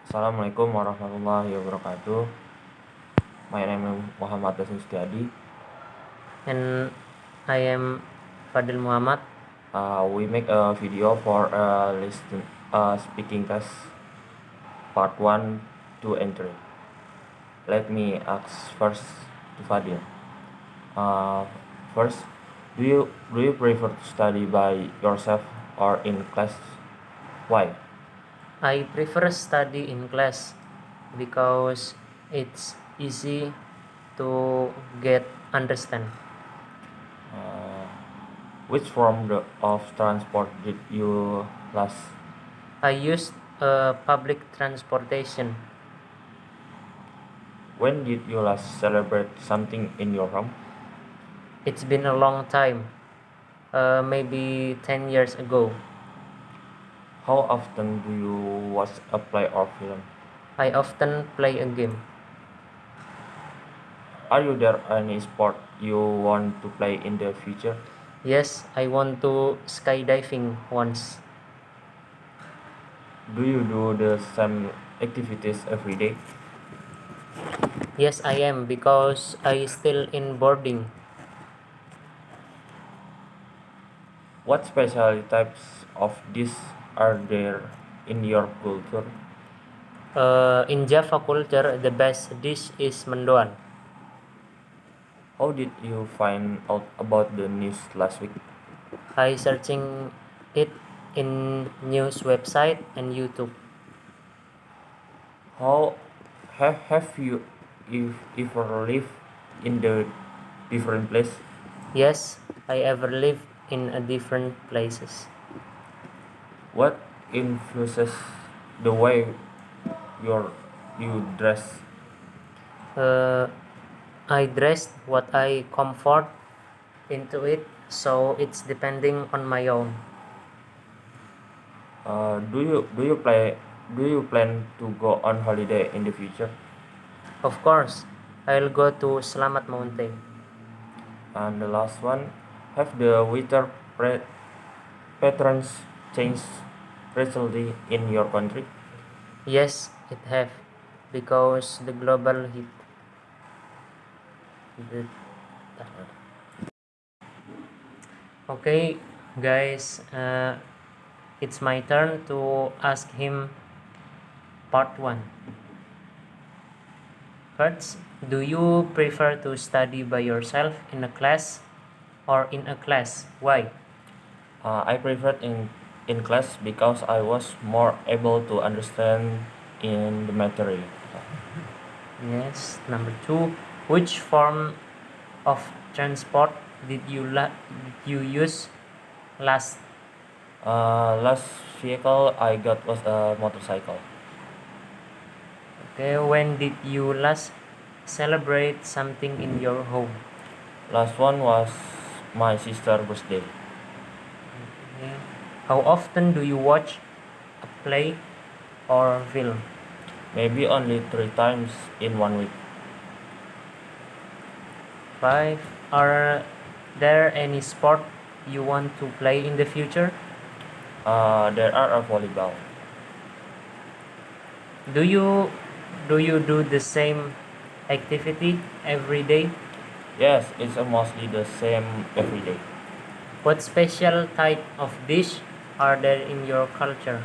Assalamualaikum warahmatullahi wabarakatuh. My name is Muhammad Sutiady. And I am Fadhil Muhammad. We make a video for speaking test part 1, 2, and 3. Let me ask first to Fadil. Uh, First, do you prefer to study by yourself or in class? Why? I prefer study in class because it's easy to get understand. Uh, which of transport did you last? I used public transportation. When did you last celebrate something in your home? It's been a long time, maybe 10 years ago. How often do you watch a play or film? I often play a game. Are you there any sport you want to play in the future? Yes, I want to skydiving once. Do you do the same activities every day? Yes, I am because I still in boarding. What special types of dish are there in your culture? In Java culture, the best dish is mendoan. How did you find out about the news last week? I searching it in news website and YouTube. How have you ever lived in the different place? Yes, I ever live in a different places. What influences the way your you dress? Uh, I dressed what I comfort into it, so it's depending on my own. Do you plan to go on holiday in the future? Of course, I'll go to Slamat Mountain. And the last one, have the weather patterns changed recently in your country? Yes, it have because the global heat. The, okay, guys, it's my turn to ask him part 1. First, do you prefer to study by yourself in a class or in a class? Why? I preferred in class because I was more able to understand in the material. Yes. Number 2, which form of transport did you use last? Last vehicle I got was a motorcycle. Okay, when did you last celebrate something in your home? Last one was my sister's birthday. Okay. How often do you watch a play or film? Maybe only 3 times in 1 week. 5, are there any sport you want to play in the future? There are a volleyball. Do you do the same activity every day? Yes, it's mostly the same every day. What special type of dish are there in your culture?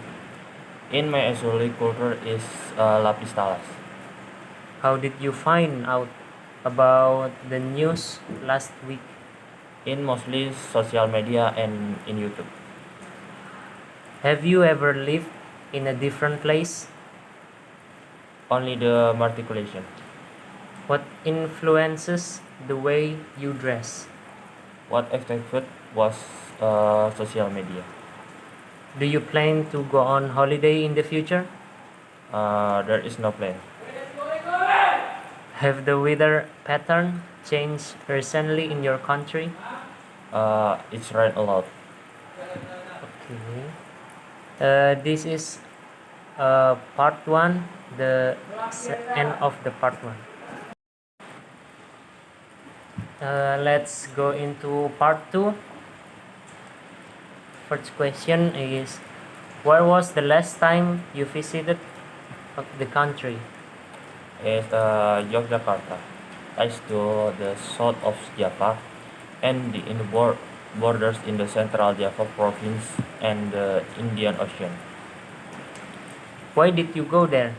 In my Azuli culture is lapis talas. How did you find out about the news last week? In mostly social media and in YouTube. Have you ever lived in a different place? Only the articulation. What influences the way you dress? What affected was social media. Do you plan to go on holiday in the future? There is no plan. Have the weather pattern changed recently in your country? It's rain a lot. Okay. This is part 1, the end of the part 1. Let's go into part 2. First question is, where was the last time you visited? The country. is Yogyakarta, lies to the south of Java and in the borders in the central Java province and the Indian Ocean. Why did you go there?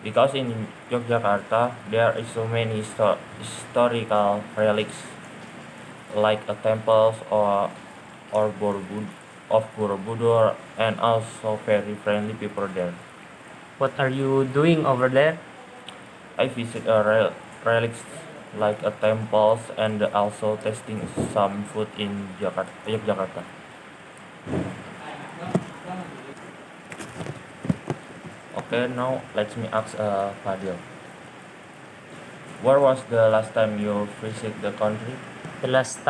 Because in Yogyakarta there is so many historical relics like a temples or Borobudur and also very friendly people there. What are you doing over there? I visit relics like a temples and also tasting some food in Yogyakarta. Okay, now let me ask Fadil. Where was the last time you visit the country? The last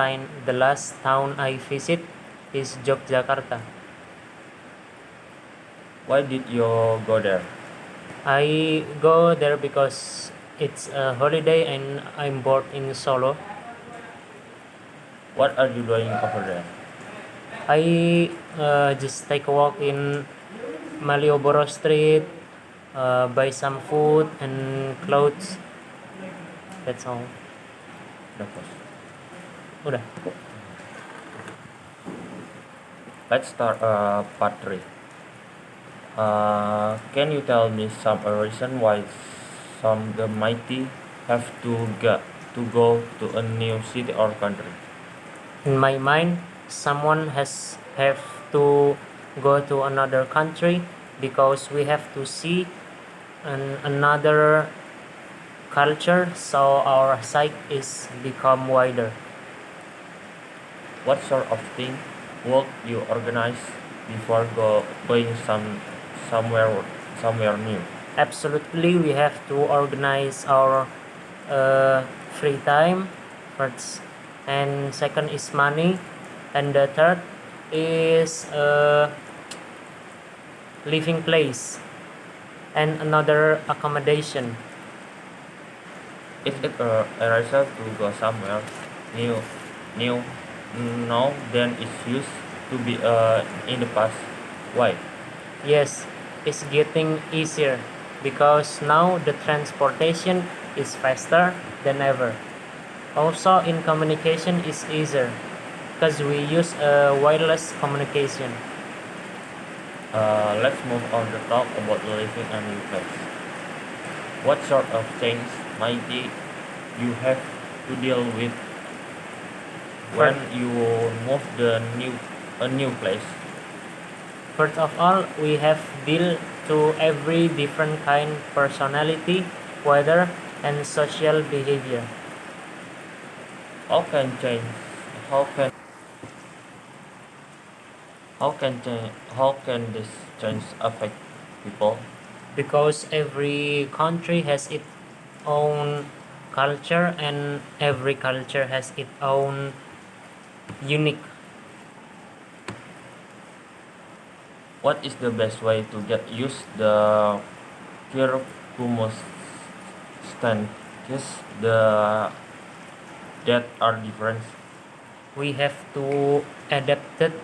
town I visit is Yogyakarta. Why did you go there? I go there because it's a holiday and I'm bored in Solo. What are you doing over there? I just take a walk in Malioboro Street, buy some food and clothes. That's all. The first. Udah. Let's start part 3. Can you tell me some reason why some the mighty have to go to a new city or country? In my mind, someone has have to go to another country because we have to see another culture, so our sight is become wider. What sort of thing would you organize before going somewhere somewhere new? Absolutely, we have to organize our uh, free time first, and second is money, and the third is living place and another accommodation. Is it a result to go somewhere new new now than it used to be in the past? Why? Yes, it's getting easier because now the transportation is faster than ever. Also, in communication is easier because we use wireless communication. Let's move on to talk about living a new place. What sort of change might you have to deal with when First, you move a new place? first of all, we have deal to every different kind personality, weather, and social behavior. How can change? How can how can this change affect people? Because every country has its own culture and every culture has its own unique. What is the best way to get used the circumstances the that are different? We have to adapt it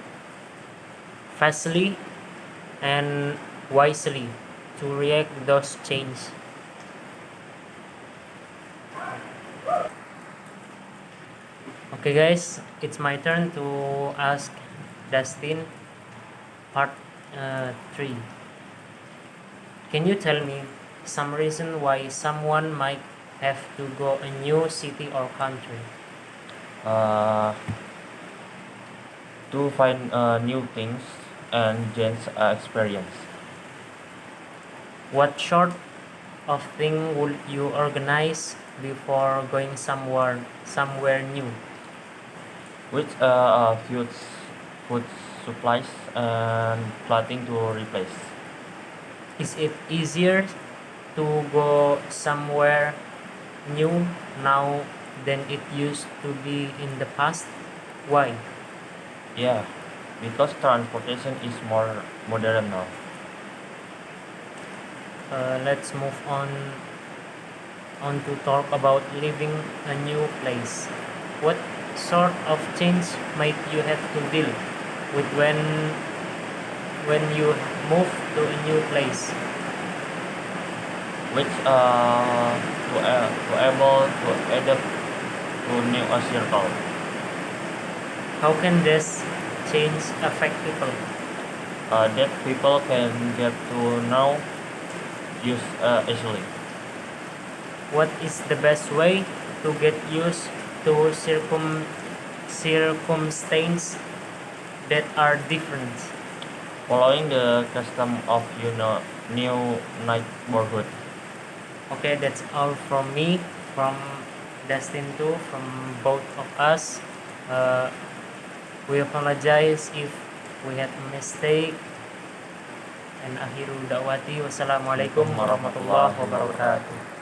fastly and wisely to react those changes. Okay guys, it's my turn to ask Dustin part 3. Can you tell me some reason why someone might have to go a new city or country? Uh, to find new things and gain experience. What sort of thing would you organize before going somewhere new? Which food supplies and clothing to replace. Is it easier to go somewhere new now than it used to be in the past? Why? Yeah, because transportation is more modern now. Let's move on to talk about living a new place. What sort of change might you have to deal with when you move to a new place? which to able to adapt to new circle. How can this change affect people? That people can get to know use easily. What is the best way to get used to circumstances that are different? Following the custom of new neighborhood. Okay, that's all from me, from Dustin too, from both of us. Uh, we apologize if we had a mistake. And akhiru da'wati wassalamualaikum Assalamualaikum warahmatullahi warahmatullahi wabarakatuh. wabarakatuh.